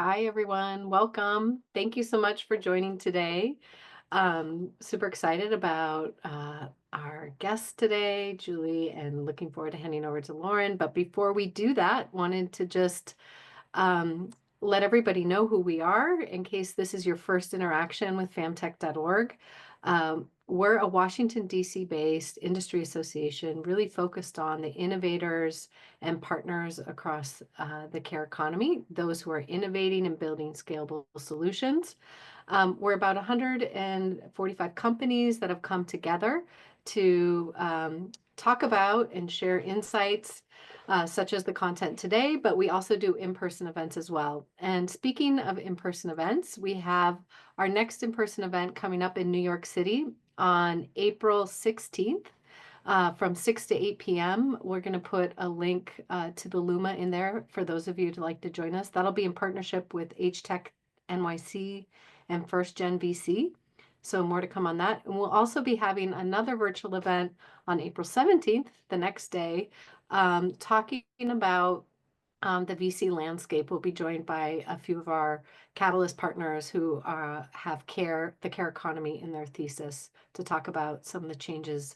Hi, everyone. Welcome. Thank you so much for joining today. Super excited about our guest today, Julie, and looking forward to handing over to Lauren. But before we do that, wanted to just um, let everybody know who we are in case this is your first interaction with famtech.org. We're a Washington, D.C. based industry association really focused on the innovators and partners across the care economy, those who are innovating and building scalable solutions. We're about 145 companies that have come together to talk about and share insights, such as the content today, but we also do in-person events as well. And speaking of in-person events, we have our next in-person event coming up in New York City on April 16th. From 6 to 8 p.m. We're going to put a link to the Luma in there for those of you who'd like to join us. That'll be in partnership with HTech NYC and First Gen VC. So more to come on that. And we'll also be having another virtual event on April 17th, the next day, talking about the VC landscape. We'll be joined by a few of our Catalyst partners who have the care economy in their thesis to talk about some of the changes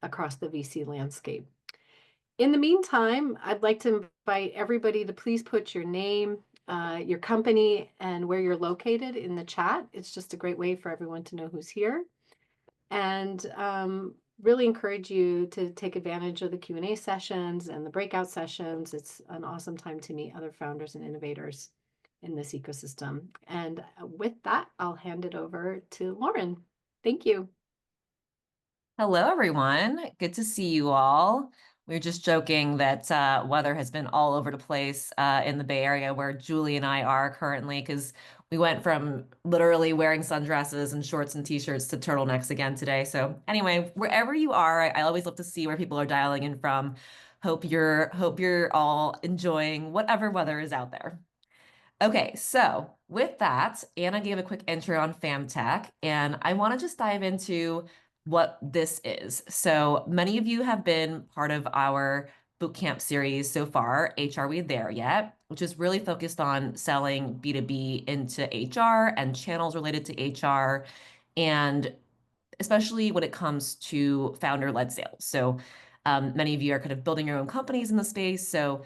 across the VC landscape. In the meantime, I'd like to invite everybody to please put your name, your company, and where you're located in the chat. It's just a great way for everyone to know who's here. And really encourage you to take advantage of the Q&A sessions and the breakout sessions. It's an awesome time to meet other founders and innovators in this ecosystem. And with that, I'll hand it over to Lauren. Thank you. Hello, everyone. Good to see you all. We were just joking that weather has been all over the place in the Bay Area where Julie and I are currently, because we went from literally wearing sundresses and shorts and t-shirts to turtlenecks again today. So anyway, wherever you are, I always love to see where people are dialing in from. Hope you're all enjoying whatever weather is out there. Okay, so with that, Anna gave a quick intro on FamTech, and I want to just dive into what this is. So many of you have been part of our bootcamp series so far, Are We There Yet? Which is really focused on selling B2B into HR and channels related to HR, and especially when it comes to founder-led sales. So many of you are kind of building your own companies in the space. So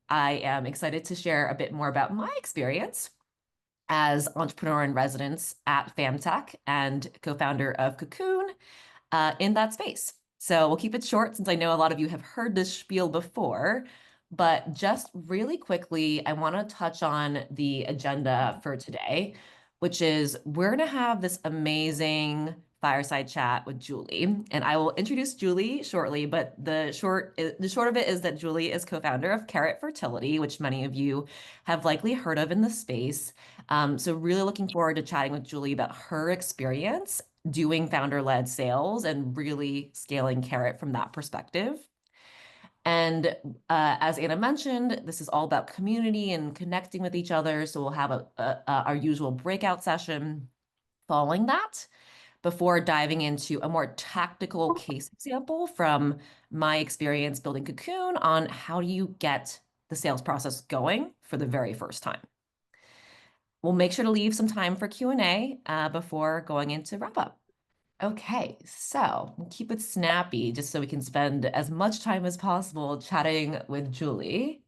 I am excited to share a bit more about my experience as entrepreneur in residence at FamTech and co-founder of Cocoon in that space. So we'll keep it short since I know a lot of you have heard this spiel before, but just really quickly, I want to touch on the agenda for today, which is we're going to have this amazing fireside chat with Julie, and I will introduce Julie shortly. But the short of it is that Julie is co-founder of Carrot Fertility, which many of you have likely heard of in the space. So really looking forward to chatting with Julie about her experience doing founder-led sales and really scaling Carrot from that perspective. And as Anna mentioned, this is all about community and connecting with each other. So we'll have our usual breakout session following that before diving into a more tactical case example from my experience building Cocoon on how do you get the sales process going for the very first time. We'll make sure to leave some time for Q&A before going into wrap up. Okay, so we'll keep it snappy just so we can spend as much time as possible chatting with Julie.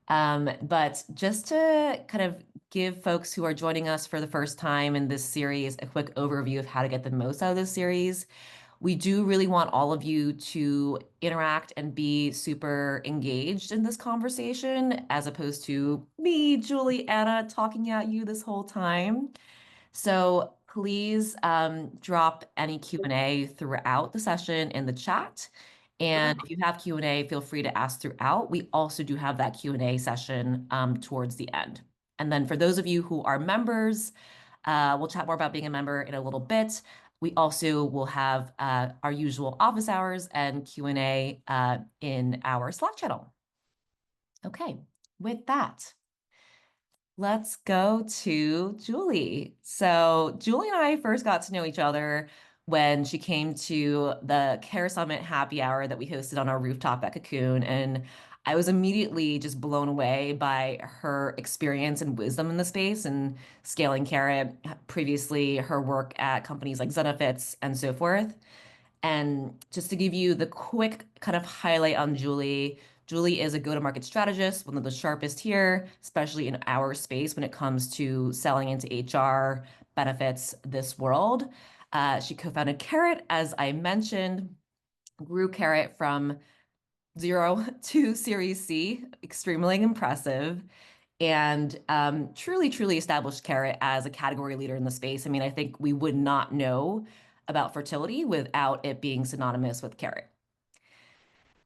But just to kind of give folks who are joining us for the first time in this series a quick overview of how to get the most out of this series, we do really want all of you to interact and be super engaged in this conversation, as opposed to me, Julie, Anna, talking at you this whole time. So please drop any Q&A throughout the session in the chat. And if you have Q&A, feel free to ask throughout. We also do have that Q&A session towards the end. And then for those of you who are members, we'll chat more about being a member in a little bit. We also will have our usual office hours and Q&A in our Slack channel. Okay, with that, let's go to Julie. So Julie and I first got to know each other when she came to the Care Summit happy hour that we hosted on our rooftop at Cocoon. And I was immediately just blown away by her experience and wisdom in the space and scaling Carrot, previously her work at companies like Zenefits and so forth. And just to give you the quick kind of highlight on Julie, Julie is a go-to-market strategist, one of the sharpest here, especially in our space when it comes to selling into HR, benefits, this world. She co-founded Carrot, as I mentioned, grew Carrot from zero to Series C, extremely impressive, and truly, truly established Carrot as a category leader in the space. I mean, I think we would not know about fertility without it being synonymous with Carrot.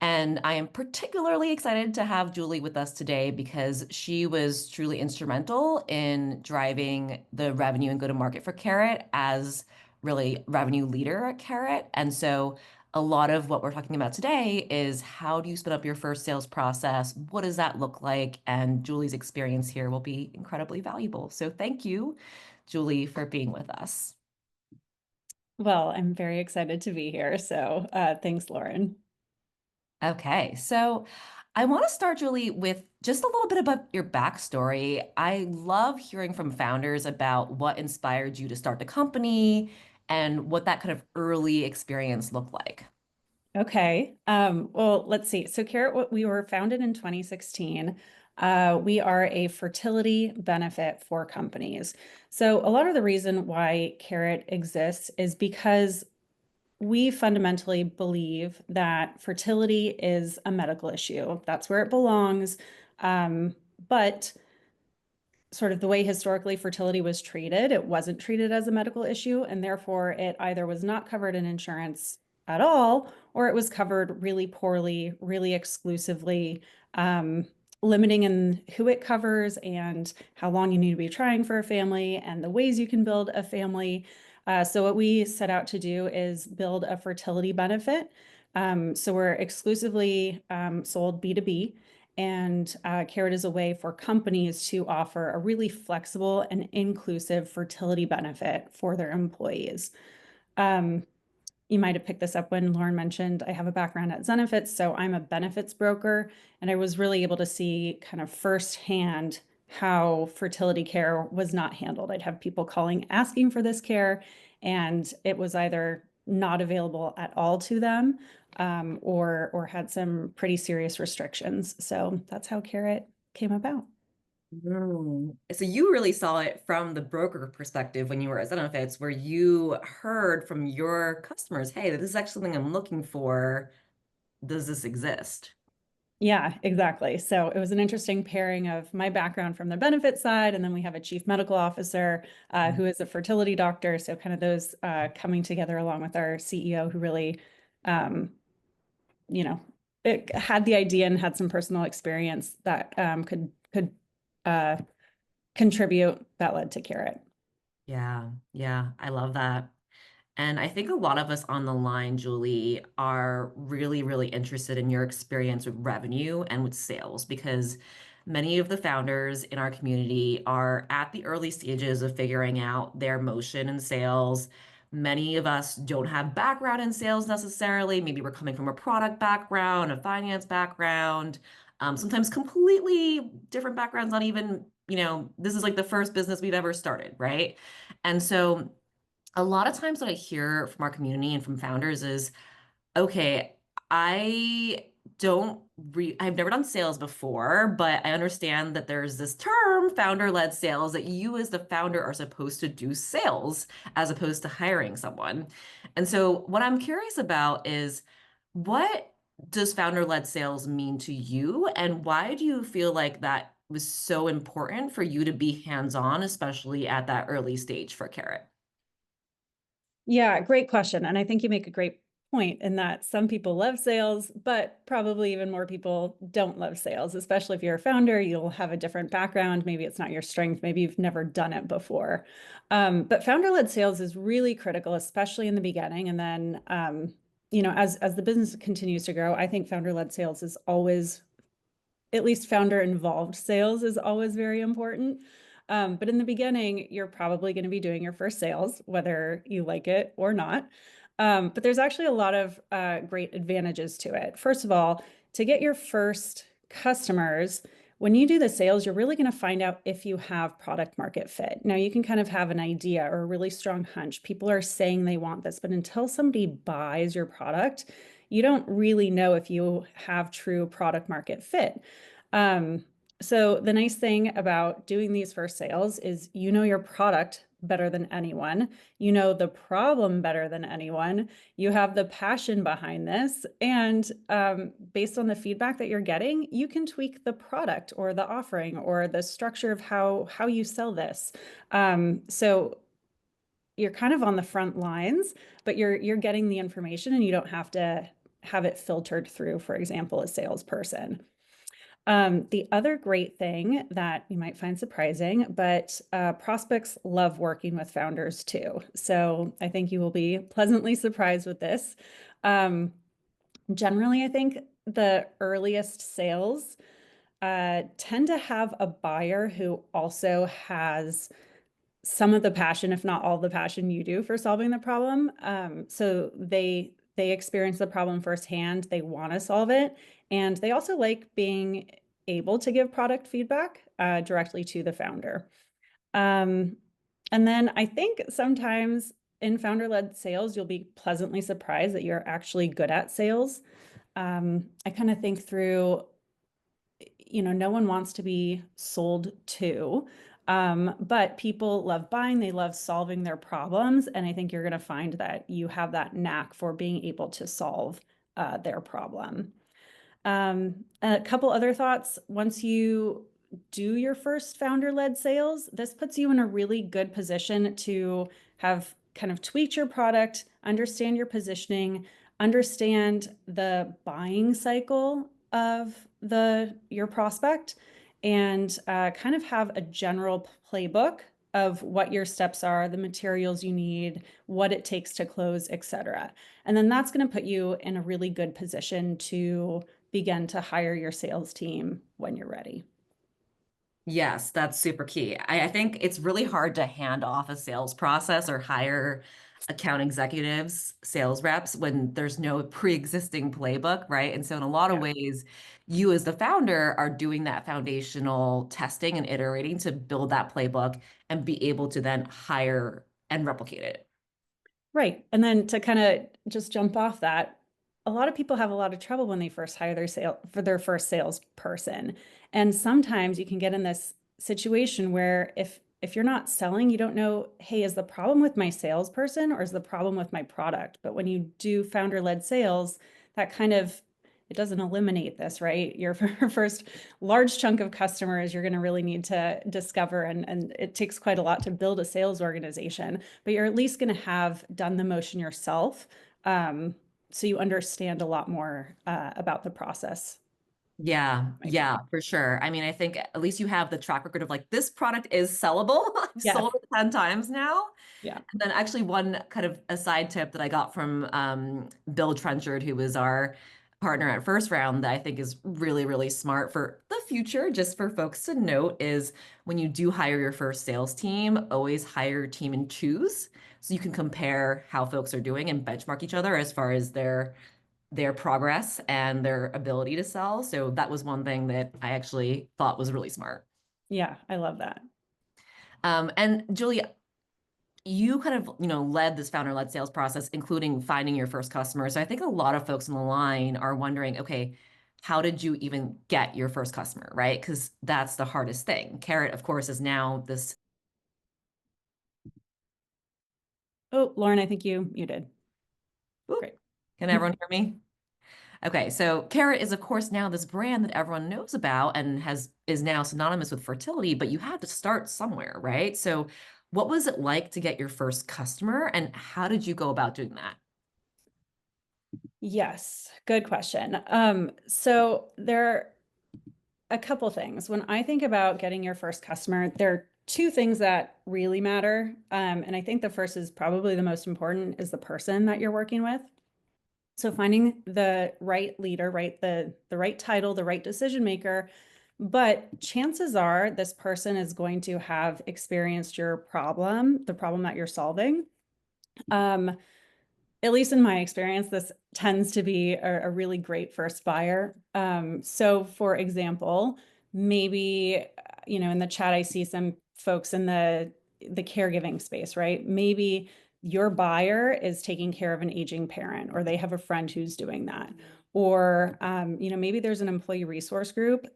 And I am particularly excited to have Julie with us today because she was truly instrumental in driving the revenue and go-to-market for Carrot as really revenue leader at Carrot. And so a lot of what we're talking about today is how do you spin up your first sales process? What does that look like? And Julie's experience here will be incredibly valuable. So thank you, Julie, for being with us. Well, I'm very excited to be here. So thanks, Lauren. Okay, so I want to start, Julie, with just a little bit about your backstory. I love hearing from founders about what inspired you to start the company and what that kind of early experience looked like. Okay. Well, let's see. So Carrot, we were founded in 2016. We are a fertility benefit for companies. So a lot of the reason why Carrot exists is because we fundamentally believe that fertility is a medical issue. That's where it belongs. But sort of the way historically fertility was treated, it wasn't treated as a medical issue, and therefore it either was not covered in insurance at all, or it was covered really poorly, really exclusively, um, limiting in who it covers and how long you need to be trying for a family and the ways you can build a family. So what we set out to do is build a fertility benefit. So we're exclusively sold B2B. And Carrot is a way for companies to offer a really flexible and inclusive fertility benefit for their employees. Um, you might have picked this up when Lauren mentioned I have a background at Zenefits, so I'm a benefits broker, and I was really able to see kind of firsthand how fertility care was not handled. I'd have people calling asking for this care, and it was either not available at all to them, or had some pretty serious restrictions. So that's how Carrot came about. So you really saw it from the broker perspective when you were at Zenefits, where you heard from your customers, hey, this is actually something I'm looking for. Does this exist? Yeah, exactly. So it was an interesting pairing of my background from the benefit side, and then we have a chief medical officer who is a fertility doctor. So kind of those coming together along with our CEO, who really, um, you know, it had the idea and had some personal experience that could uh, contribute that led to Carrot. Yeah, yeah, I love that. And I think a lot of us on the line, Julie, are really, really interested in your experience with revenue and with sales because many of the founders in our community are at the early stages of figuring out their motion in sales. Many of us don't have background in sales necessarily. Maybe we're coming from a product background, a finance background, sometimes completely different backgrounds, not even, this is like the first business we've ever started, right? And so a lot of times what I hear from our community and from founders is, okay, I I've never done sales before, but I understand that there's this term, founder-led sales, that you as the founder are supposed to do sales as opposed to hiring someone. And so what I'm curious about is what does founder-led sales mean to you, and why do you feel like that was so important for you to be hands-on, especially at that early stage for Carrot? Yeah, great question. And I think you make a great point in that some people love sales, but probably even more people don't love sales, especially if you're a founder, you'll have a different background. Maybe it's not your strength. Maybe you've never done it before. But founder-led sales is really critical, especially in the beginning. And then, as the business continues to grow, I think founder-led sales is always, at least founder involved sales is always very important. But in the beginning, you're probably going to be doing your first sales, whether you like it or not. But there's actually a lot of great advantages to it. First of all, to get your first customers, when you do the sales, you're really going to find out if you have product market fit. Now, you can kind of have an idea or a really strong hunch. People are saying they want this, but until somebody buys your product, you don't really know if you have true product market fit. So the nice thing about doing these first sales is you know your product better than anyone. You know the problem better than anyone. You have the passion behind this. And based on the feedback that you're getting, you can tweak the product or the offering or the structure of how you sell this. So you're kind of on the front lines, but you're getting the information and you don't have to have it filtered through, for example, a salesperson. The other great thing that you might find surprising, but prospects love working with founders too. So I think you will be pleasantly surprised with this. Generally, I think the earliest sales tend to have a buyer who also has some of the passion, if not all the passion you do for solving the problem. So they experience the problem firsthand. They want to solve it, and they also like being able to give product feedback directly to the founder. And then I think sometimes in founder-led sales, you'll be pleasantly surprised that you're actually good at sales. I kind of think through, no one wants to be sold to, but people love buying, they love solving their problems. And I think you're going to find that you have that knack for being able to solve their problem. A couple other thoughts. Once you do your first founder-led sales, this puts you in a really good position to have kind of tweaked your product, understand your positioning, understand the buying cycle of your prospect, and kind of have a general playbook of what your steps are, the materials you need, what it takes to close, etc. And then that's going to put you in a really good position to begin to hire your sales team when you're ready. Yes, that's super key. I think it's really hard to hand off a sales process or hire account executives, sales reps when there's no pre-existing playbook, right? And so in a lot of Yeah. ways, you as the founder are doing that foundational testing and iterating to build that playbook and be able to then hire and replicate it. Right. And then to kind of just jump off that, a lot of people have a lot of trouble when they first hire their first salesperson. And sometimes you can get in this situation where if you're not selling, you don't know, hey, is the problem with my salesperson or is the problem with my product? But when you do founder-led sales, that kind of it doesn't eliminate this, right? Your first large chunk of customers you're going to really need to discover, and it takes quite a lot to build a sales organization, but you're at least going to have done the motion yourself. So you understand a lot more about the process. Yeah, Might yeah, find. for sure. I mean, I think at least you have the track record of like this product is sellable. I've Yeah. sold it 10 times now. Yeah. And then actually one kind of a side tip that I got from Bill Trenchard, who was our partner at First Round, that I think is really, really smart for the future, just for folks to note, is when you do hire your first sales team, always hire your team in twos so you can compare how folks are doing and benchmark each other as far as their progress and their ability to sell. So that was one thing that I actually thought was really smart. Yeah. I love that. And Julie, you kind of, led this founder-led sales process, including finding your first customer. So I think a lot of folks on the line are wondering, okay, how did you even get your first customer, right? Because that's the hardest thing. Carrot, of course, is now this. Oh, Lauren, I think you muted. Oop, Great. can everyone hear me? Okay, so Carrot is of course now this brand that everyone knows about and is now synonymous with fertility, but you had to start somewhere, right? So what was it like to get your first customer and how did you go about doing that? Yes, good question. So there are a couple things. When I think about getting your first customer, there are two things that really matter. And I think the first is probably the most important is the person that you're working with. So finding the right leader, right, the right title, the right decision maker. But chances are this person is going to have experienced your problem, the problem that you're solving. Um, at least in my experience, this tends to be a really great first buyer. So for example, maybe, in the chat, I see some folks in the caregiving space, right? Maybe your buyer is taking care of an aging parent, or they have a friend who's doing that. Or, maybe there's an employee resource group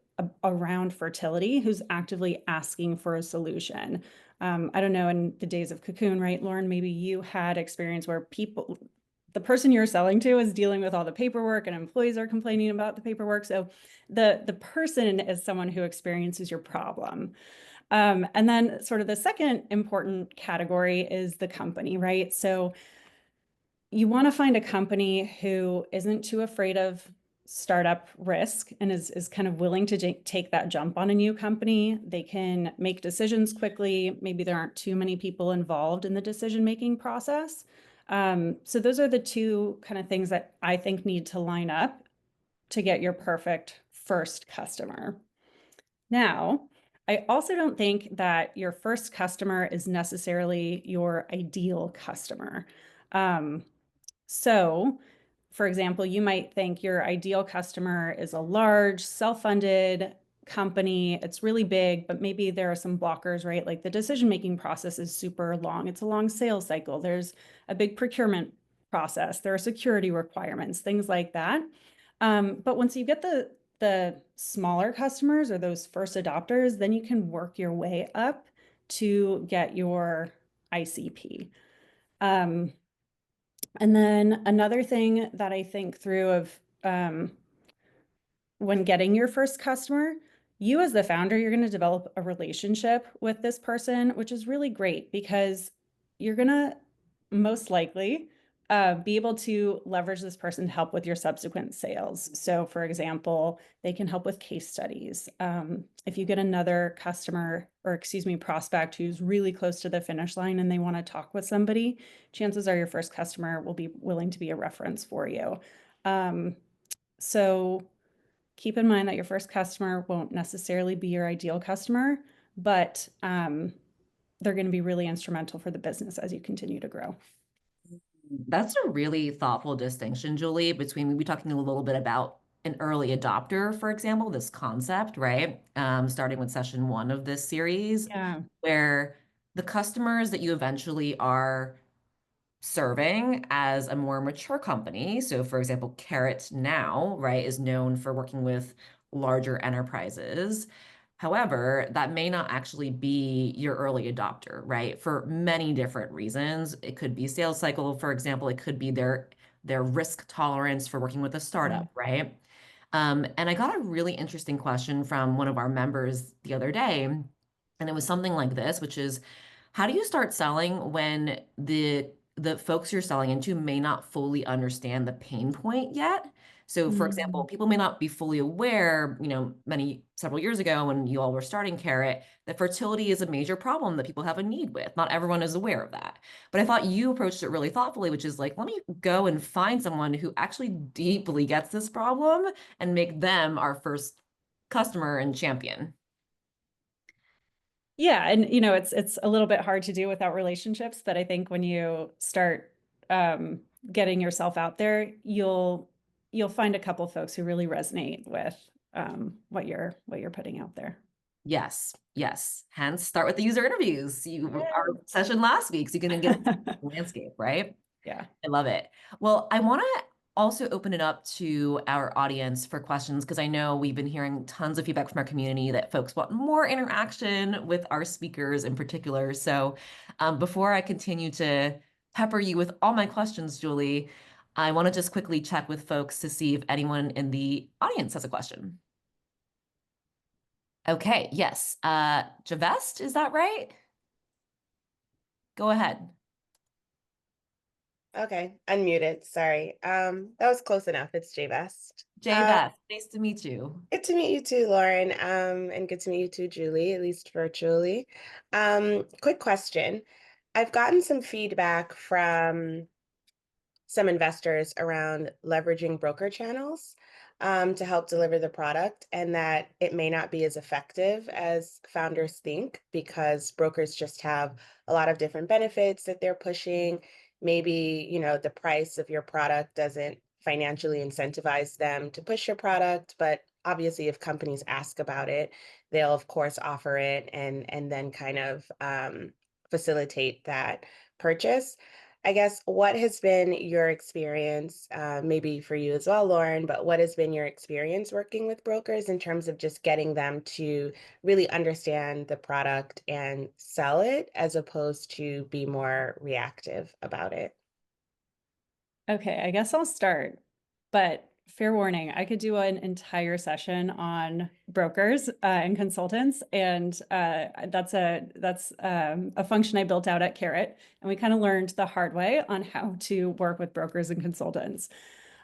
around fertility who's actively asking for a solution. I don't know, in the days of Cocoon, right, Lauren, maybe you had experience where the person you're selling to is dealing with all the paperwork and employees are complaining about the paperwork. So the person is someone who experiences your problem. And then sort of the second important category is the company, right? So you want to find a company who isn't too afraid of startup risk and is kind of willing to take that jump on a new company. They can make decisions quickly. Maybe there aren't too many people involved in the decision-making process. So those are the two kind of things that I think need to line up to get your perfect first customer. Now, I also don't think that your first customer is necessarily your ideal customer. So, for example, you might think your ideal customer is a large, self-funded company. It's really big, but maybe there are some blockers, right? Like the decision-making process is super long. It's a long sales cycle. There's a big procurement process. There are security requirements, things like that. But once you get the smaller customers or those first adopters, then you can work your way up to get your ICP. And then another thing that I think through of when getting your first customer, you as the founder, you're going to develop a relationship with this person, which is really great because you're going to most likely be able to leverage this person to help with your subsequent sales. So for example, they can help with case studies. If you get another customer, or excuse me, prospect who's really close to the finish line and they want to talk with somebody, chances are your first customer will be willing to be a reference for you. So keep in mind that your first customer won't necessarily be your ideal customer, but they're going to be really instrumental for the business as you continue to grow. That's a really thoughtful distinction, Julie, between maybe talking a little bit about an early adopter, for example, this concept, right? Starting with session 1 of this series, Yeah. where the customers that you eventually are serving as a more mature company. So, for example, Carrot now, right, is known for working with larger enterprises. However, that may not actually be your early adopter, right? For many different reasons. It could be sales cycle, for example, it could be their risk tolerance for working with a startup, right? And I got a really interesting question from one of our members the other day, and it was something like this, which is, how do you start selling when the folks you're selling into may not fully understand the pain point yet? So, for example, people may not be fully aware, several years ago when you all were starting Carrot, that fertility is a major problem that people have a need with. Not everyone is aware of that. But I thought you approached it really thoughtfully, which is like, let me go and find someone who actually deeply gets this problem and make them our first customer and champion. Yeah, and it's a little bit hard to do without relationships, but I think when you start getting yourself out there, you'll find a couple folks who really resonate with what you're putting out there. Yes, yes. Hence, start with the user interviews. Our session last week, so you can get the landscape, right? Yeah. I love it. Well, I want to also open it up to our audience for questions because I know we've been hearing tons of feedback from our community that folks want more interaction with our speakers in particular. So before I continue to pepper you with all my questions, Julie, I want to just quickly check with folks to see if anyone in the audience has a question. Okay, yes. Javest, is that right? Go ahead. Okay, unmuted. Sorry. That was close enough. It's Jay Best. Javest, nice to meet you. Good to meet you too, Lauren. And good to meet you too, Julie, at least virtually. Quick question. I've gotten some feedback from some investors around leveraging broker channels to help deliver the product, and that it may not be as effective as founders think because brokers just have a lot of different benefits that they're pushing maybe, the price of your product doesn't financially incentivize them to push your product, but obviously if companies ask about it, they'll of course offer it and then kind of facilitate that purchase. I guess what has been your experience, maybe for you as well, Lauren, but what has been your experience working with brokers in terms of just getting them to really understand the product and sell it as opposed to be more reactive about it? Okay, I guess I'll start, but fair warning, I could do an entire session on brokers and consultants, and that's a function I built out at Carrot, and we kind of learned the hard way on how to work with brokers and consultants.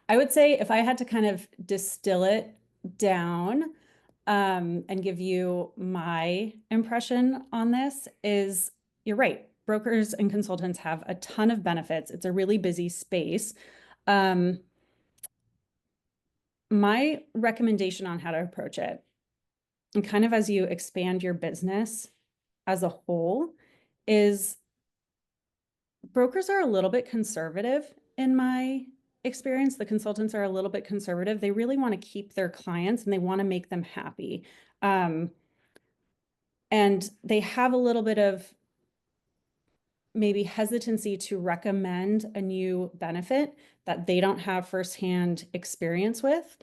I would say if I had to kind of distill it down and give you my impression on this is you're right. Brokers and consultants have a ton of benefits. It's a really busy space. Um, my recommendation on how to approach it, and kind of as you expand your business as a whole, is brokers are a little bit conservative in my experience. The consultants are a little bit conservative. They really want to keep their clients and they want to make them happy. And they have a little bit of maybe hesitancy to recommend a new benefit that they don't have firsthand experience with,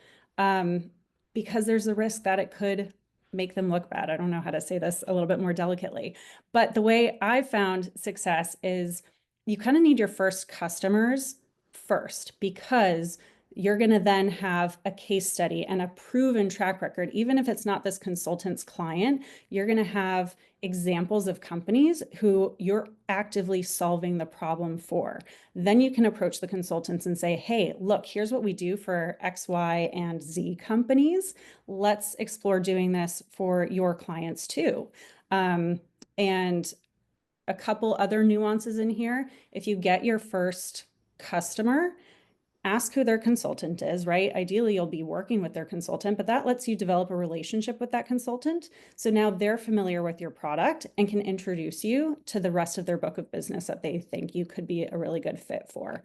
because there's a risk that it could make them look bad. I don't know how to say this a little bit more delicately, but the way I've found success is you kind of need your first customers first, because you're going to then have a case study and a proven track record. Even if it's not this consultant's client, you're going to have examples of companies who you're actively solving the problem for. Then you can approach the consultants and say, hey, look, here's what we do for X, Y, and Z companies. Let's explore doing this for your clients too. And a couple other nuances in here. If you get your first customer, ask who their consultant is, right? Ideally, you'll be working with their consultant, but that lets you develop a relationship with that consultant. So now they're familiar with your product and can introduce you to the rest of their book of business that they think you could be a really good fit for.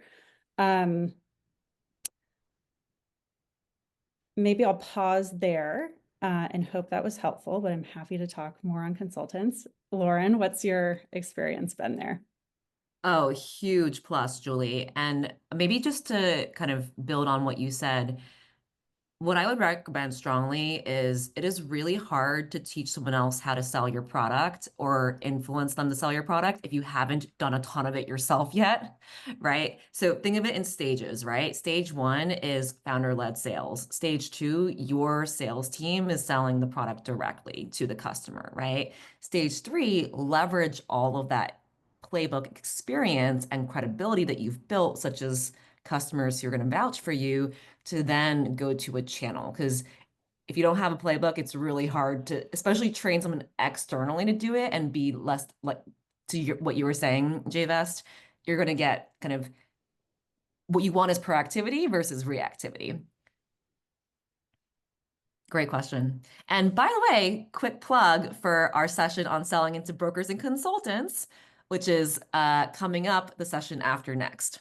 Maybe I'll pause there and hope that was helpful, but I'm happy to talk more on consultants. Lauren, what's your experience been there? Oh, huge plus, Julie. And maybe just to kind of build on what you said, what I would recommend strongly is it is really hard to teach someone else how to sell your product or influence them to sell your product if you haven't done a ton of it yourself yet, right? So think of it in stages, right? Stage one is founder-led sales. Stage two, your sales team is selling the product directly to the customer, right? Stage three, leverage all of that playbook experience and credibility that you've built, such as customers who are going to vouch for you, to then go to a channel. Because if you don't have a playbook, it's really hard to, especially train someone externally to do it and be less like what you were saying, Jvest, you're going to get kind of what you want is proactivity versus reactivity. Great question. And by the way, quick plug for our session on selling into brokers and consultants, which is coming up the session after next.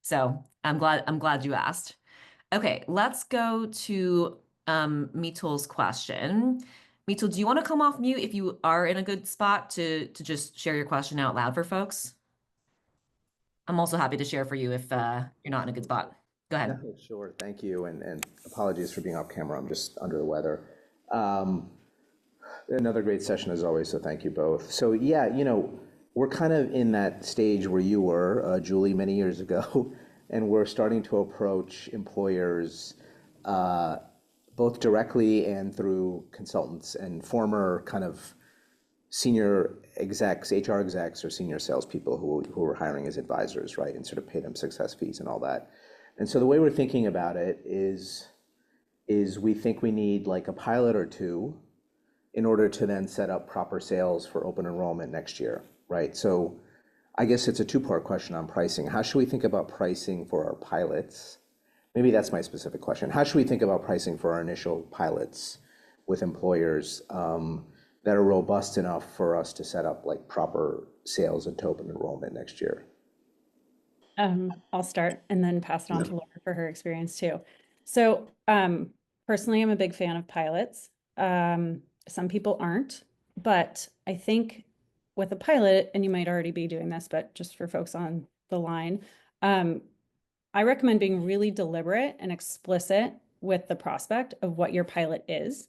So I'm glad you asked. Okay, let's go to Mitul's question. Mitul, do you want to come off mute if you are in a good spot to just share your question out loud for folks? I'm also happy to share for you if you're not in a good spot. Go ahead. No, sure. Thank you. And apologies for being off camera. I'm just under the weather. Another great session as always, so thank you both. So yeah, we're kind of in that stage where you were, Julie, many years ago, and we're starting to approach employers both directly and through consultants and former kind of senior execs, HR execs, or senior salespeople who were hiring as advisors, right, and sort of pay them success fees and all that. And so the way we're thinking about it is we think we need like a pilot or two in order to then set up proper sales for open enrollment next year, right? So I guess it's a two-part question on pricing. How should we think about pricing for our pilots? Maybe that's my specific question. How should we think about pricing for our initial pilots with employers that are robust enough for us to set up like proper sales and open enrollment next year? I'll start and then pass it on to Laura for her experience too. So, personally, I'm a big fan of pilots. Some people aren't, but I think with a pilot, and you might already be doing this, but just for folks on the line, I recommend being really deliberate and explicit with the prospect of what your pilot is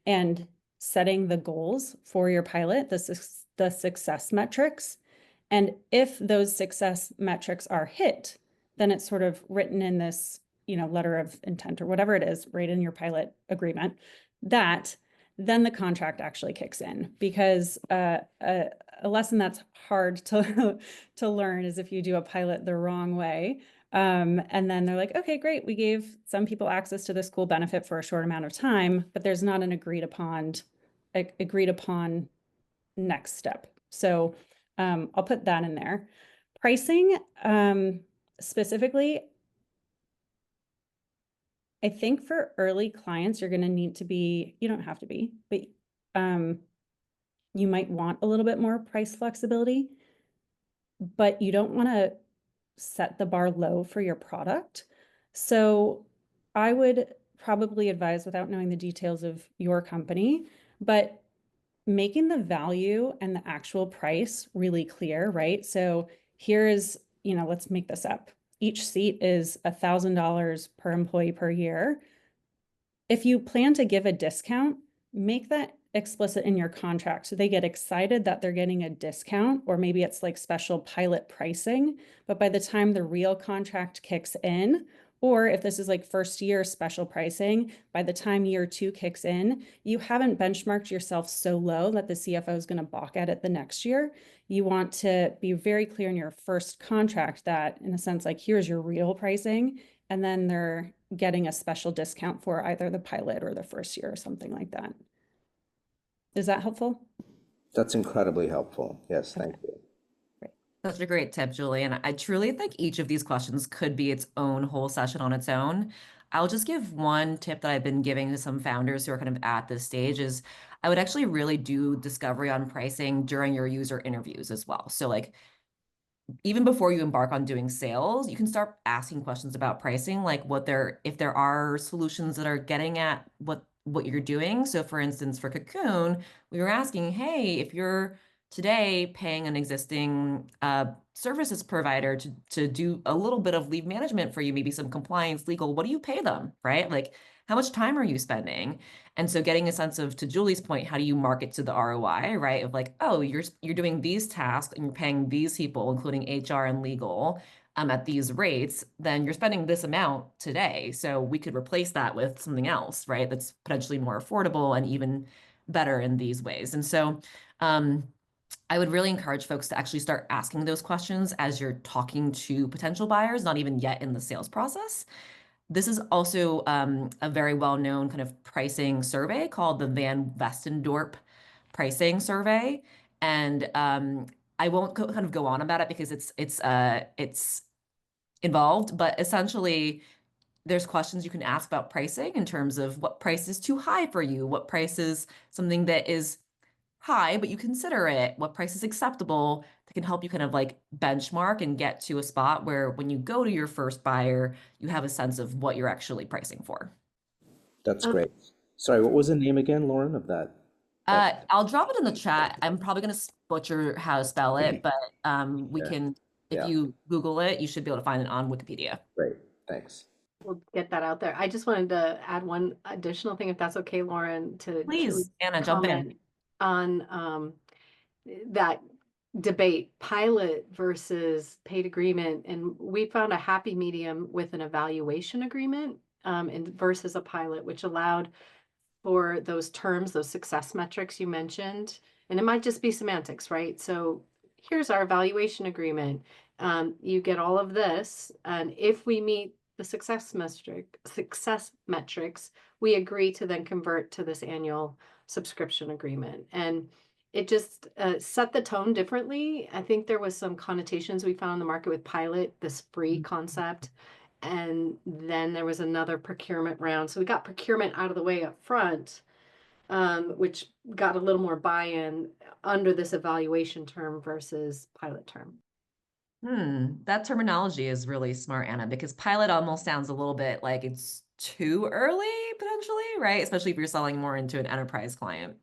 and setting the goals for your pilot, the success metrics. And if those success metrics are hit, then it's sort of written in this, letter of intent or whatever it is, right in your pilot agreement, that then the contract actually kicks in. Because a lesson that's hard to to learn is if you do a pilot the wrong way. And then they're like, okay, great. We gave some people access to this cool benefit for a short amount of time, but there's not an agreed upon next step. So I'll put that in there. Pricing, specifically, I think for early clients, you're going to need to be, you don't have to be, but you might want a little bit more price flexibility, but you don't want to set the bar low for your product. So I would probably advise, without knowing the details of your company, but making the value and the actual price really clear, right? So here is, let's make this up. Each seat is $1,000 per employee per year. If you plan to give a discount, make that explicit in your contract so they get excited that they're getting a discount, or maybe it's like special pilot pricing. But by the time the real contract kicks in, or if this is like first year special pricing, by the time year 2 kicks in, you haven't benchmarked yourself so low that the CFO is going to balk at it the next year. You want to be very clear in your first contract that, in a sense, like, here's your real pricing, and then they're getting a special discount for either the pilot or the first year or something like that. Is that helpful? That's incredibly helpful. Yes, thank you. Great. Such a great tip, Julie. And I truly think each of these questions could be its own whole session on its own. I'll just give one tip that I've been giving to some founders who are kind of at this stage is I would actually really do discovery on pricing during your user interviews as well. So like even before you embark on doing sales, you can start asking questions about pricing, like if there are solutions that are getting at what you're doing. So for instance, for Cocoon, we were asking, hey, if you're today paying an existing services provider to do a little bit of leave management for you, maybe some compliance, legal, what do you pay them, right? Like, how much time are you spending? And so getting a sense of, to Julie's point, how do you market to the ROI, right? Of like, oh, you're doing these tasks and you're paying these people, including HR and legal, at these rates, then you're spending this amount today. So we could replace that with something else, right? That's potentially more affordable and even better in these ways. And so I would really encourage folks to actually start asking those questions as you're talking to potential buyers, not even yet in the sales process. This is also a very well-known kind of pricing survey called the Van Westendorp pricing survey. And I won't kind of go on about it because it's involved, but essentially there's questions you can ask about pricing in terms of what price is too high for you, what price is something that is high, but you consider it, what price is acceptable, that can help you kind of like benchmark and get to a spot where when you go to your first buyer, you have a sense of what you're actually pricing for. That's Um, great. Sorry, what was the name again, Lauren, of that? I'll drop it in the chat. I'm probably going to butcher how to spell it, but we Yeah, can, if yeah, you Google it, you should be able to find it on Wikipedia. great, thanks. we'll get that out there. I just wanted to add one additional thing, if that's okay, Lauren, to Julie's Please, Anna, jump in. comment on that debate, pilot versus paid agreement. And we found a happy medium with an evaluation agreement and versus a pilot, which allowed for those terms, those success metrics you mentioned. And it might just be semantics, right? So here's our evaluation agreement. You get all of this, and if we meet the success metrics, we agree to then convert to this annual subscription agreement. And it just set the tone differently. I think there was some connotations we found in the market with pilot, this free concept, and then there was another procurement round. So we got procurement out of the way up front, which got a little more buy-in under this evaluation term versus pilot term. That terminology is really smart, Anna, because pilot almost sounds a little bit like it's too early, potentially, right? Especially if you're selling more into an enterprise client.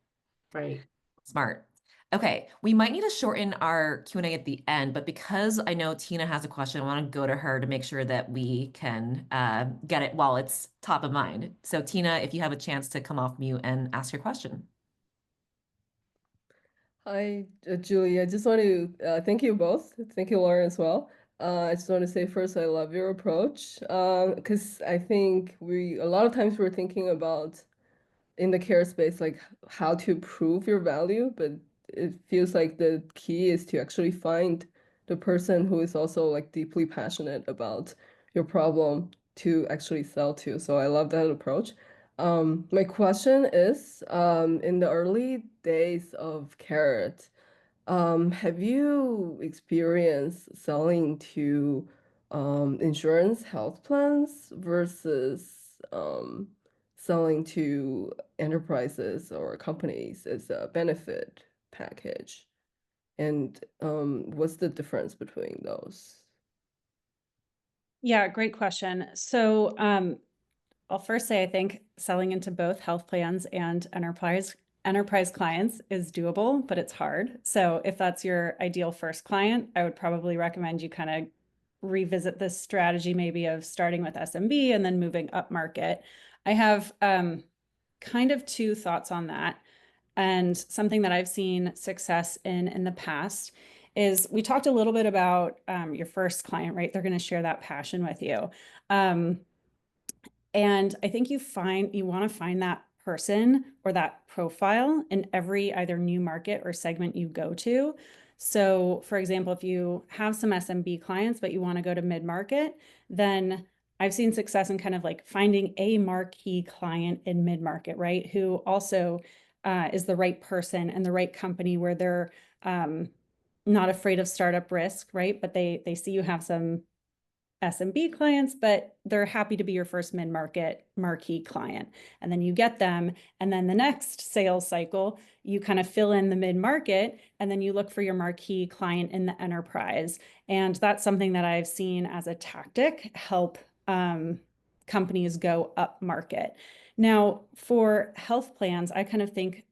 Right. Smart. Okay, we might need to shorten our Q&A at the end, but because I know Tina has a question, I want to go to her to make sure that we can get it while it's top of mind. So Tina, if you have a chance to come off mute and ask your question. Hi, Julie. I just want to thank you both. Thank you, Lauren, as well. I just want to say first, I love your approach because I think a lot of times we're thinking about in the care space, like how to prove your value, but it feels like the key is to actually find the person who is also like deeply passionate about your problem to actually sell to. So I love that approach. My question is, in the early days of Carrot, have you experienced selling to insurance health plans versus selling to enterprises or companies as a benefit package? And what's the difference between those? Yeah, great question. So, I'll first say I think selling into both health plans and enterprise clients is doable, but it's hard. So if that's your ideal first client, I would probably recommend you kind of revisit this strategy maybe of starting with SMB and then moving up market. I have kind of two thoughts on that. And something that I've seen success in the past is we talked a little bit about your first client, right? They're going to share that passion with you. And I think you want to find that person or that profile in every either new market or segment you go to. So, for example, if you have some SMB clients, but you want to go to mid-market, then I've seen success in kind of like finding a marquee client in mid-market, right? Who also is the right person and the right company where they're not afraid of startup risk, right? But they see you have some SMB clients, but they're happy to be your first mid-market marquee client. And then you get them. And then the next sales cycle, you kind of fill in the mid-market and then you look for your marquee client in the enterprise. And that's something that I've seen as a tactic help companies go up market. Now, for health plans, I kind of think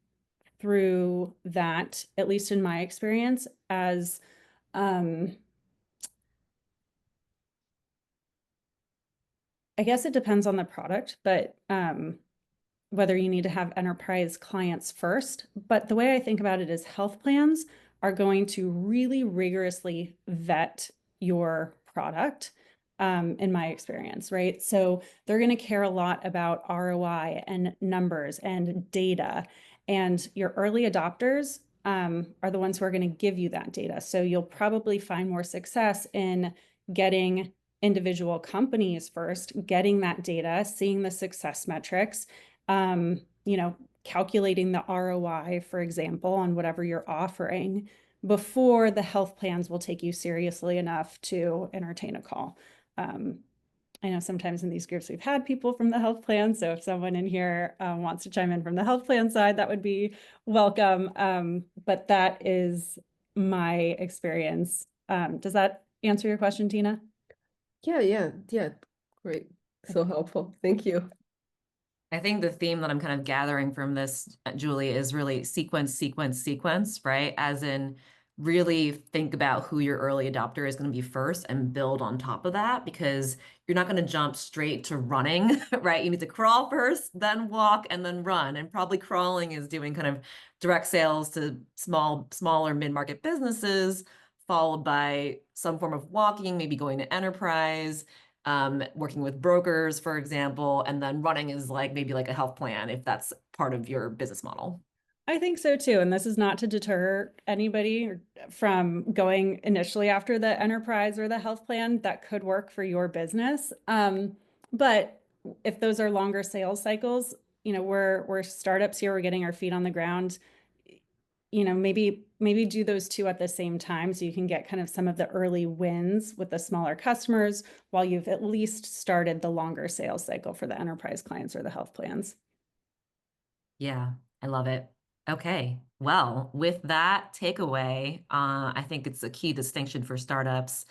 through that, at least in my experience, as I guess it depends on the product, but whether you need to have enterprise clients first. But the way I think about it is health plans are going to really rigorously vet your product, in my experience, right? So they're going to care a lot about ROI and numbers and data. And your early adopters are the ones who are going to give you that data. So you'll probably find more success in getting individual companies first, getting that data, seeing the success metrics, calculating the ROI, for example, on whatever you're offering before the health plans will take you seriously enough to entertain a call. I know sometimes in these groups we've had people from the health plan. So if someone in here wants to chime in from the health plan side, that would be welcome. But that is my experience. Does that answer your question, Tina? Yeah. Great. So helpful. Thank you. I think the theme that I'm kind of gathering from this, Julie, is really sequence, right? As in really think about who your early adopter is going to be first and build on top of that, because you're not going to jump straight to running, right? You need to crawl first, then walk, and then run. And probably crawling is doing kind of direct sales to smaller mid-market businesses, followed by some form of walking, maybe going to enterprise, working with brokers, for example, and then running is like maybe like a health plan if that's part of your business model. I think so too. And this is not to deter anybody from going initially after the enterprise or the health plan. That could work for your business. But if those are longer sales cycles, we're startups here, we're getting our feet on the ground. Maybe do those two at the same time so you can get kind of some of the early wins with the smaller customers while you've at least started the longer sales cycle for the enterprise clients or the health plans. Yeah, I love it. Okay, well, with that takeaway, I think it's a key distinction for startups.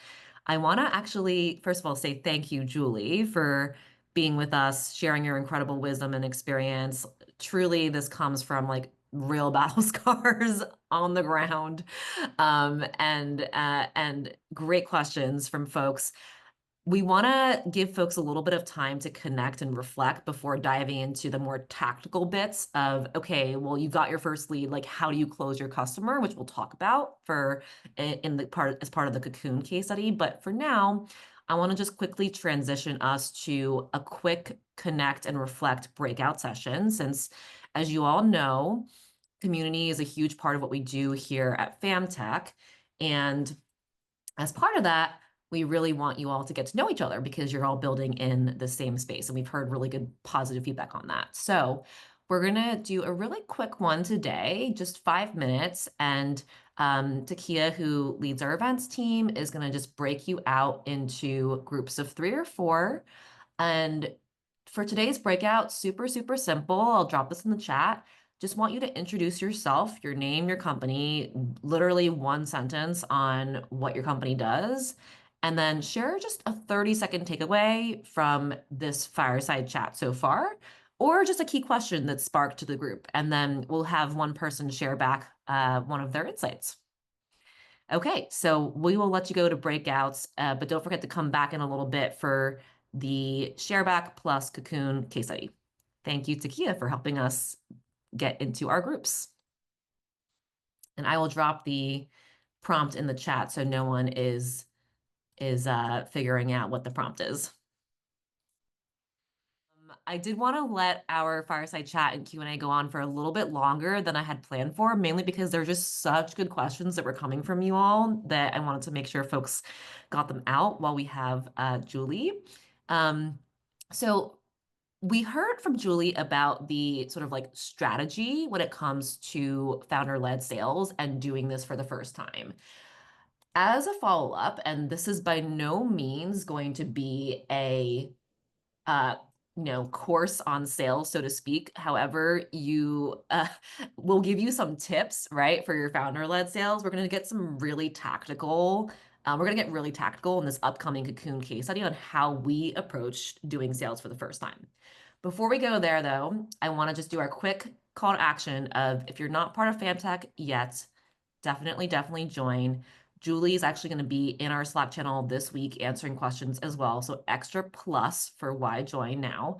I want to actually, first of all, say thank you, Julie, for being with us, sharing your incredible wisdom and experience. Truly, this comes from like real battle scars on the ground, and great questions from folks. We want to give folks a little bit of time to connect and reflect before diving into the more tactical bits of, okay, well, you got your first lead, like how do you close your customer, which we'll talk about for in the part as part of the Cocoon case study. But for now, I want to just quickly transition us to a quick connect and reflect breakout session, since as you all know, community is a huge part of what we do here at FamTech. And as part of that, we really want you all to get to know each other because you're all building in the same space. And we've heard really good positive feedback on that. So we're going to do a really quick one today, just 5 minutes. And Takia, who leads our events team, is going to just break you out into groups of 3 or 4. And for today's breakout, super, super simple. I'll drop this in the chat. Just want you to introduce yourself, your name, your company, literally one sentence on what your company does, and then share just a 30-second takeaway from this fireside chat so far, or just a key question that sparked to the group. And then we'll have one person share back one of their insights. Okay, so we will let you go to breakouts, but don't forget to come back in a little bit for the Shareback plus Cocoon case study. Thank you, Takia, for helping us get into our groups. And I will drop the prompt in the chat so no one is figuring out what the prompt is. I did want to let our fireside chat and Q&A go on for a little bit longer than I had planned for, mainly because there are just such good questions that were coming from you all that I wanted to make sure folks got them out while we have Julie. So we heard from Julie about the sort of like strategy when it comes to founder-led sales and doing this for the first time. As a follow-up, and this is by no means going to be a course on sales, so to speak. However, you will give you some tips, right, for your founder-led sales. We're going to get some really tactical. We're going to get really tactical in this upcoming Cocoon case study on how we approach doing sales for the first time. Before we go there, though, I want to just do our quick call to action of if you're not part of FamTech yet, definitely join. Julie is actually going to be in our Slack channel this week answering questions as well. So extra plus for why join now.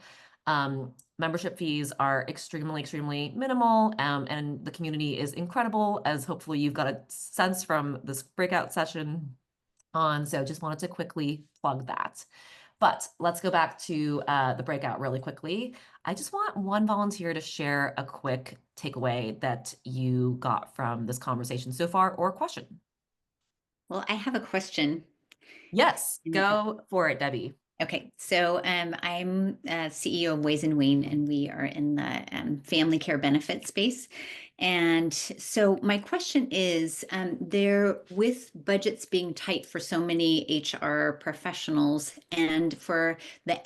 Membership fees are extremely minimal, and the community is incredible, as hopefully you've got a sense from this breakout session on. So just wanted to quickly plug that. But let's go back to the breakout really quickly. I just want one volunteer to share a quick takeaway that you got from this conversation so far, or question. Well, I have a question. Yes, go for it, Debbie. Okay, so I'm CEO of Ways and Wayne, and we are in the family care benefit space. And so my question is, there with budgets being tight for so many HR professionals, and for the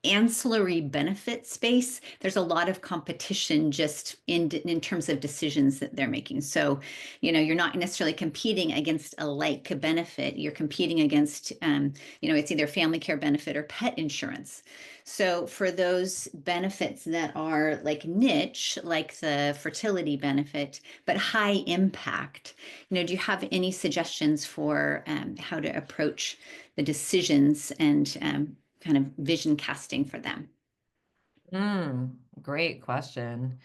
ancillary benefit space, there's a lot of competition just in terms of decisions that they're making. So, you're not necessarily competing against a like benefit. You're competing against, it's either family care benefit or pet insurance. So for those benefits that are like niche, like the fertility benefit, but high impact, do you have any suggestions for how to approach the decisions and kind of vision casting for them? Great question.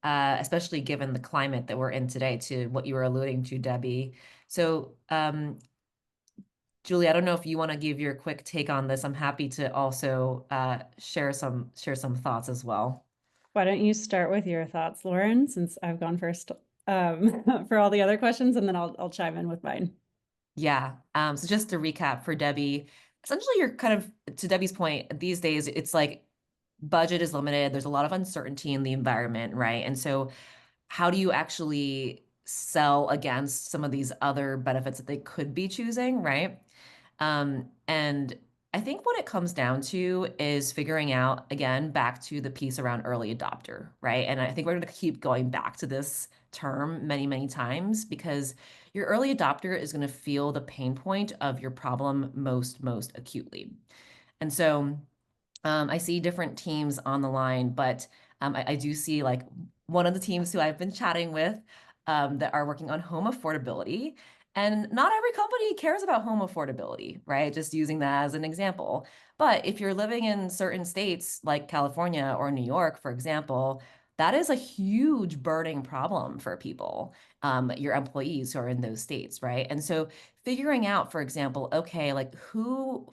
Especially given the climate that we're in today, to what you were alluding to, Debbie. So, Julie, I don't know if you want to give your quick take on this. I'm happy to also share some thoughts as well. Why don't you start with your thoughts, Lauren, since I've gone first for all the other questions, and then I'll chime in with mine. Yeah. So just to recap for Debbie, essentially you're kind of, to Debbie's point, these days it's like budget is limited. There's a lot of uncertainty in the environment, right? And so how do you actually sell against some of these other benefits that they could be choosing, right? And I think what it comes down to is figuring out, again, back to the piece around early adopter, right? And I think we're going to keep going back to this term many, many times because your early adopter is going to feel the pain point of your problem most acutely. And so I see different teams on the line, but I do see like one of the teams who I've been chatting with that are working on home affordability. And not every company cares about home affordability, right? Just using that as an example. But if you're living in certain states like California or New York, for example, that is a huge burning problem for people, your employees who are in those states, right? And so figuring out, for example, okay, like who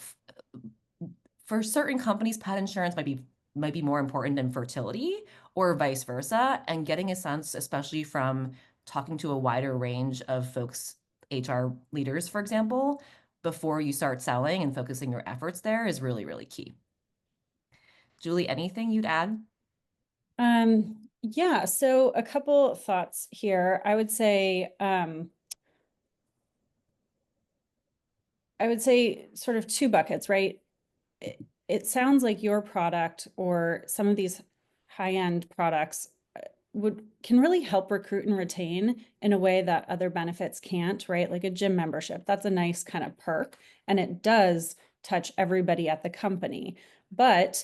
for certain companies, pet insurance might be more important than fertility or vice versa. And getting a sense, especially from talking to a wider range of folks, HR leaders, for example, before you start selling and focusing your efforts there is really, really key. Julie, anything you'd add? Yeah, so a couple thoughts here. I would say sort of two buckets, right? It sounds like your product or some of these high-end products can really help recruit and retain in a way that other benefits can't, right? Like a gym membership, that's a nice kind of perk, and it does touch everybody at the company. But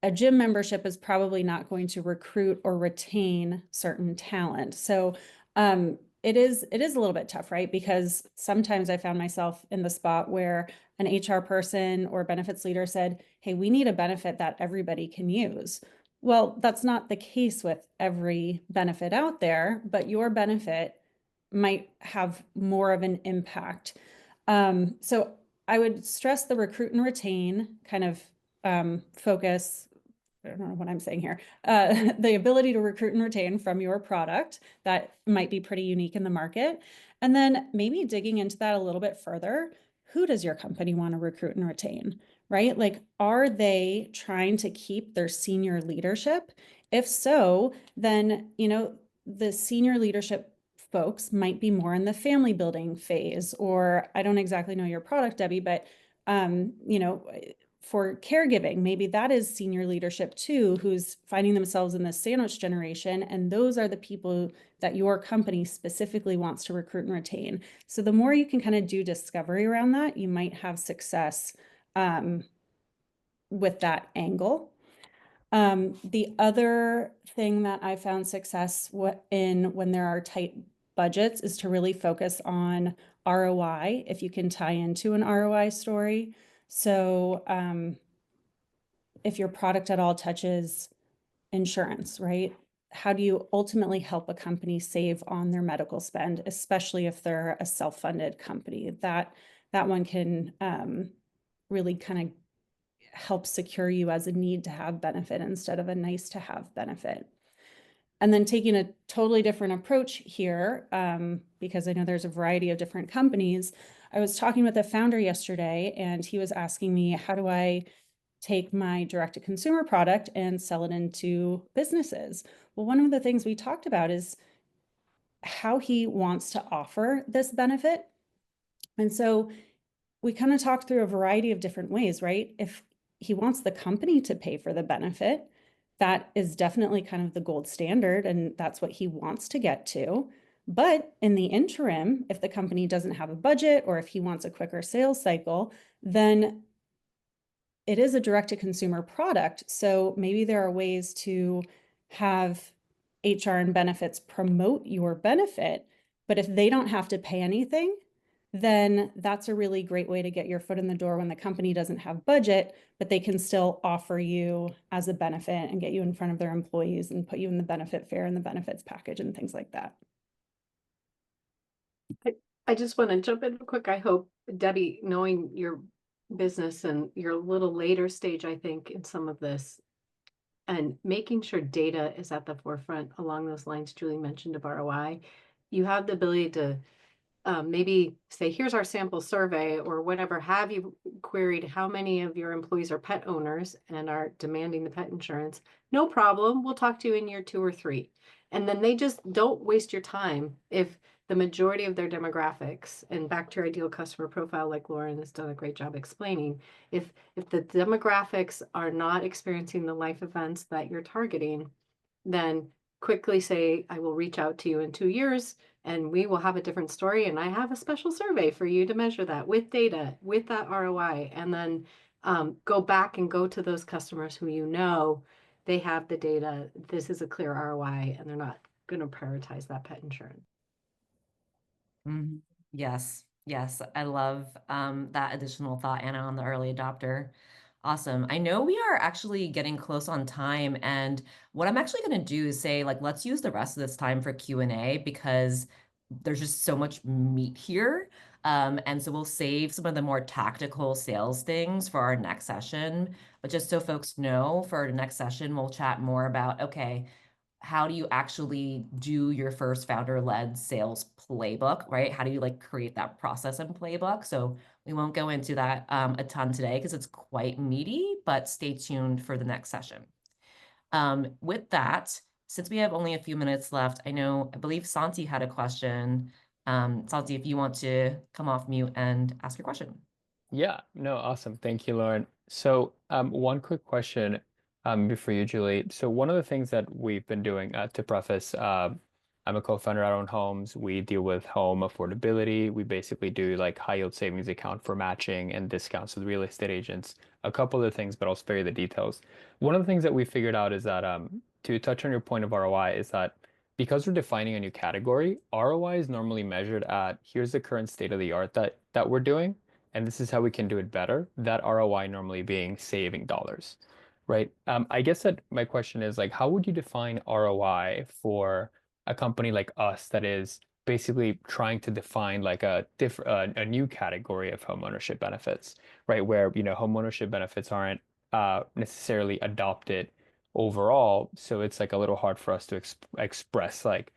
a gym membership is probably not going to recruit or retain certain talent. So it is a little bit tough, right? Because sometimes I found myself in the spot where an HR person or benefits leader said, hey, we need a benefit that everybody can use. Well, that's not the case with every benefit out there, but your benefit might have more of an impact. So I would stress the recruit and retain kind of focus. I don't know what I'm saying here, the ability to recruit and retain from your product that might be pretty unique in the market. And then maybe digging into that a little bit further, who does your company want to recruit and retain, right? Like, are they trying to keep their senior leadership? If so, then, the senior leadership folks might be more in the family building phase, or I don't exactly know your product, Debbie, but, for caregiving, maybe that is senior leadership too, who's finding themselves in the sandwich generation. And those are the people that your company specifically wants to recruit and retain. So the more you can kind of do discovery around that, you might have success with that angle. The other thing that I found success in when there are tight budgets is to really focus on ROI, if you can tie into an ROI story. So if your product at all touches insurance, right? How do you ultimately help a company save on their medical spend, especially if they're a self-funded company? That one can really kind of help secure you as a need to have benefit instead of a nice to have benefit. And then taking a totally different approach here, because I know there's a variety of different companies. I was talking with a founder yesterday, and he was asking me, how do I take my direct-to-consumer product and sell it into businesses? Well, one of the things we talked about is how he wants to offer this benefit. And so we kind of talked through a variety of different ways, right? If he wants the company to pay for the benefit, that is definitely kind of the gold standard, and that's what he wants to get to. But in the interim, if the company doesn't have a budget or if he wants a quicker sales cycle, then it is a direct-to-consumer product. So maybe there are ways to have HR and benefits promote your benefit, but if they don't have to pay anything, then that's a really great way to get your foot in the door when the company doesn't have budget, but they can still offer you as a benefit and get you in front of their employees and put you in the benefit fair and the benefits package and things like that. I just want to jump in real quick. I hope, Debbie, knowing your business and you're a little later stage, I think, in some of this, and making sure data is at the forefront along those lines Julie mentioned of ROI, you have the ability to maybe say, here's our sample survey or whatever. Have you queried how many of your employees are pet owners and are demanding the pet insurance? No problem. We'll talk to you in year 2 or 3. And then they just don't waste your time. If the majority of their demographics, and back to your ideal customer profile, like Lauren has done a great job explaining, if the demographics are not experiencing the life events that you're targeting, then quickly say, I will reach out to you in 2 years and we will have a different story. And I have a special survey for you to measure that with data, with that ROI. And then go back and go to those customers who you know they have the data. This is a clear ROI and they're not going to prioritize that pet insurance. Mhm. Yes, yes. I love that additional thought, Anna, on the early adopter. Awesome. I know we are actually getting close on time, and what I'm actually going to do is say, like, let's use the rest of this time for Q&A because there's just so much meat here. And so we'll save some of the more tactical sales things for our next session. But just so folks know, for our next session, we'll chat more about, okay, how do you actually do your first founder-led sales playbook, right? How do you like create that process and playbook? So we won't go into that a ton today because it's quite meaty, but stay tuned for the next session. With that, since we have only a few minutes left, I believe Santi had a question. Santi, if you want to come off mute and ask your question. Yeah, no, awesome. Thank you, Lauren. So, one quick question before you, Julie. So, one of the things that we've been doing, to preface, I'm a co-founder at Own Homes. We deal with home affordability. We basically do like high yield savings account for matching and discounts with real estate agents. A couple of things, but I'll spare you the details. One of the things that we figured out is that, to touch on your point of ROI, is that because we're defining a new category, ROI is normally measured at here's the current state of the art that we're doing and this is how we can do it better. That ROI normally being saving dollars, right? I guess that my question is like, how would you define ROI for a company like us that is basically trying to define like a new category of homeownership benefits, right? Where, homeownership benefits aren't necessarily adopted overall, so it's like a little hard for us to express like,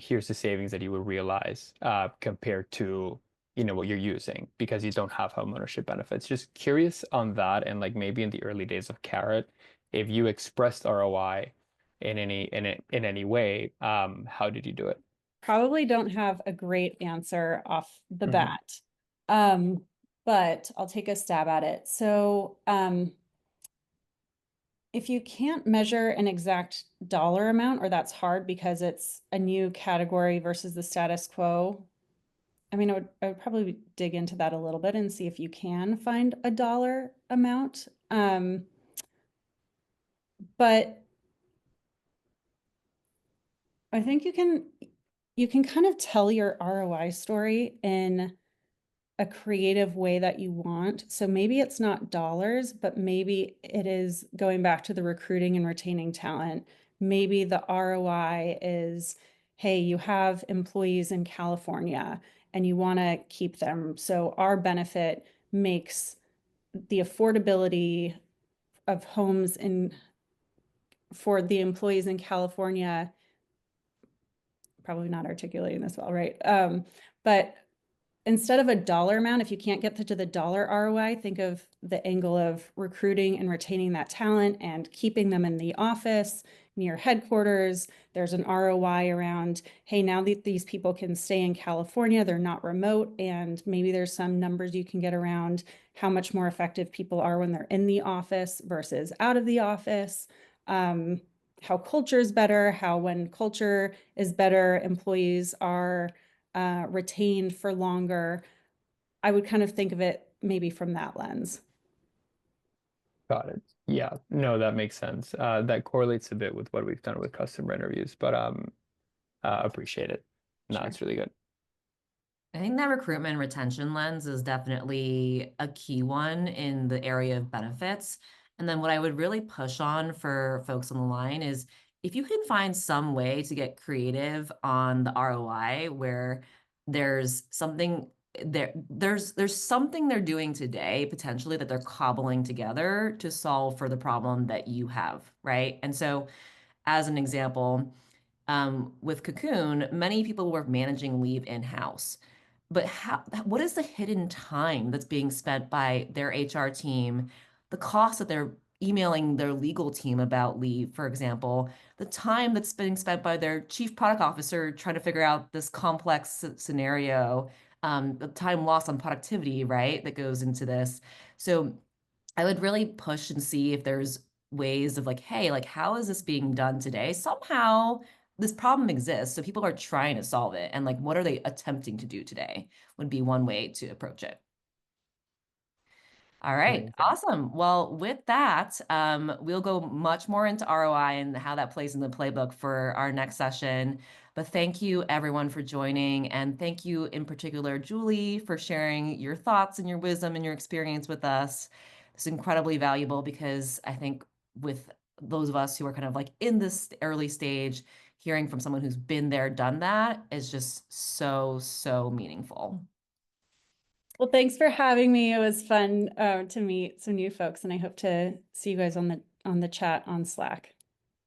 here's the savings that you would realize compared to what you're using because you don't have home ownership benefits. Just curious on that and like maybe in the early days of Carrot, if you expressed ROI in any way, how did you do it? Probably don't have a great answer off the Mhm. bat. But I'll take a stab at it. So, if you can't measure an exact dollar amount, or that's hard because it's a new category versus the status quo, I mean, I would probably dig into that a little bit and see if you can find a dollar amount. But I think you can kind of tell your ROI story in a creative way that you want. So maybe it's not dollars, but maybe it is going back to the recruiting and retaining talent. Maybe the ROI is, hey, you have employees in California and you want to keep them. So our benefit makes the affordability of homes for the employees in California, probably not articulating this well, right? But instead of a dollar amount, if you can't get to the dollar ROI, think of the angle of recruiting and retaining that talent and keeping them in the office near headquarters. There's an ROI around, hey, now that these people can stay in California, they're not remote, and maybe there's some numbers you can get around how much more effective people are when they're in the office versus out of the office. How culture is better, how when culture is better, employees are retained for longer. I would kind of think of it maybe from that lens. Got it. Yeah, no, that makes sense. That correlates a bit with what we've done with customer interviews, but appreciate it. No, Sure. it's really good. I think that recruitment retention lens is definitely a key one in the area of benefits. And then what I would really push on for folks on the line is if you can find some way to get creative on the ROI where there's something there's something they're doing today potentially that they're cobbling together to solve for the problem that you have, right? And so as an example, with Cocoon, many people were managing leave in-house. But what is the hidden time that's being spent by their HR team, the cost that they're emailing their legal team about leave, for example, the time that's being spent by their chief product officer trying to figure out this complex scenario, the time lost on productivity, right, that goes into this. So I would really push and see if there's ways of like, hey, like, how is this being done today? Somehow this problem exists, so people are trying to solve it. And like, what are they attempting to do today would be one way to approach it. All right, Amazing. awesome. Well, with that, we'll go much more into ROI and how that plays in the playbook for our next session. But thank you everyone for joining. And thank you in particular, Julie, for sharing your thoughts and your wisdom and your experience with us. It's incredibly valuable because I think with those of us who are kind of like in this early stage, hearing from someone who's been there, done that is just so, so meaningful. Well, thanks for having me. It was fun to meet some new folks, and I hope to see you guys on the chat on Slack.